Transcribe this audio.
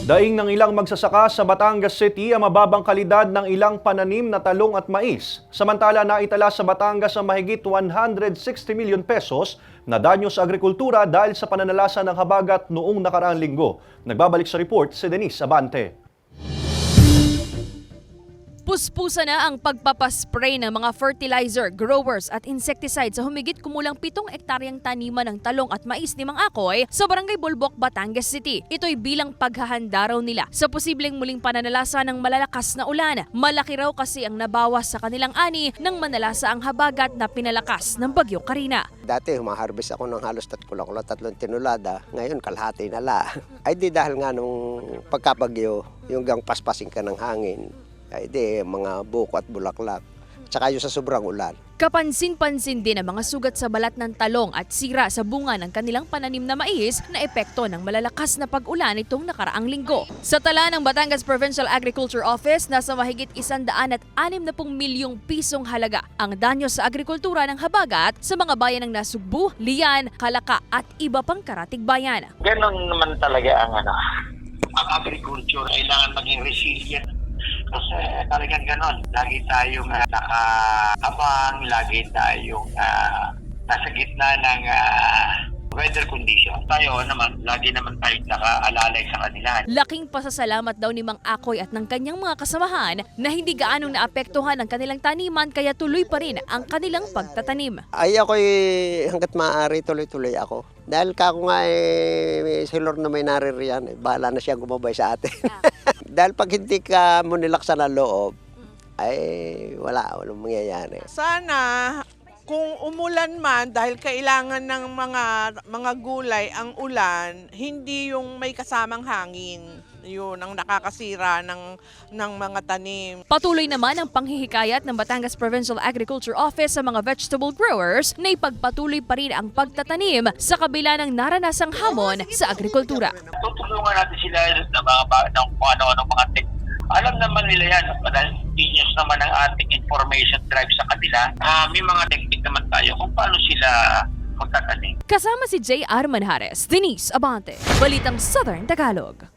Daing ng ilang magsasaka sa Batangas City ang mababang kalidad ng ilang pananim na talong at mais. Samantala naitala sa Batangas ang mahigit 160 milyon pesos na danyo sa agrikultura dahil sa pananalasa ng habagat noong nakaraang linggo. Nagbabalik sa report si Denise Abante. Puspusa na ang pagpapaspray ng mga fertilizer, growers at insecticide sa humigit kumulang 7 ektaryang taniman ng talong at mais ni Mang Akoy sa Barangay Bulbok, Batangas City. Ito'y bilang paghahanda raw nila sa posibleng muling pananalasa ng malalakas na ulan. Malaki raw kasi ang nabawas sa kanilang ani nang manalasa ang habagat na pinalakas ng Bagyong Karina. Dati humaharvest ako ng halos 3 tinulada, ngayon kalahati na la. Ay di dahil nga nung pagkabagyo, yung gang paspasin ka ng hangin, ay di mga buko at bulaklak, tsaka yung sa sobrang ulan. Kapansin-pansin din ang mga sugat sa balat ng talong at sira sa bunga ng kanilang pananim na mais na epekto ng malalakas na pag-ulan itong nakaraang linggo. Sa tala ng Batangas Provincial Agriculture Office, nasa mahigit 160 milyong pisong halaga ang danyo sa agrikultura ng habagat sa mga bayan ng Nasugbu, Lian, Calaca at iba pang karatig bayan. Ganon naman talaga ang agriculture. Kailangan maging resilient. Kasi talagang ganon. Lagi tayong nakaabang, lagi tayong nasa gitna ng weather condition. Tayo naman, lagi naman tayong nakaalalay sa kanila. Laking pasasalamat daw ni Mang Akoy at ng kanyang mga kasamahan na hindi gaanong naapektuhan ang kanilang taniman kaya tuloy pa rin ang kanilang pagtatanim. Ay ako'y hanggat maaari tuloy-tuloy ako. Dahil kako nga si Lord na may naririyan, bahala na siyang gumabay sa atin. Dahil pag hindi ka mo nilaksan ang loob, ay walang mangyayari. Sana kung umulan man dahil kailangan ng mga gulay ang ulan, hindi yung may kasamang hangin. Yun ang nakakasira ng mga tanim. Patuloy naman ang panghihikayat ng Batangas Provincial Agriculture Office sa mga vegetable growers na ipagpatuloy pa rin ang pagtatanim sa kabila ng naranasang hamon sa agrikultura. Tutulungan natin sila ng kung ano-ano mga technique. Alam naman nila yan, dahil continuous naman ang ating information drive sa kanila. May mga technique naman tayo kung paano sila magtatanim. Kasama si J.R. Manjares, Denise Abante, Balitang Southern Tagalog.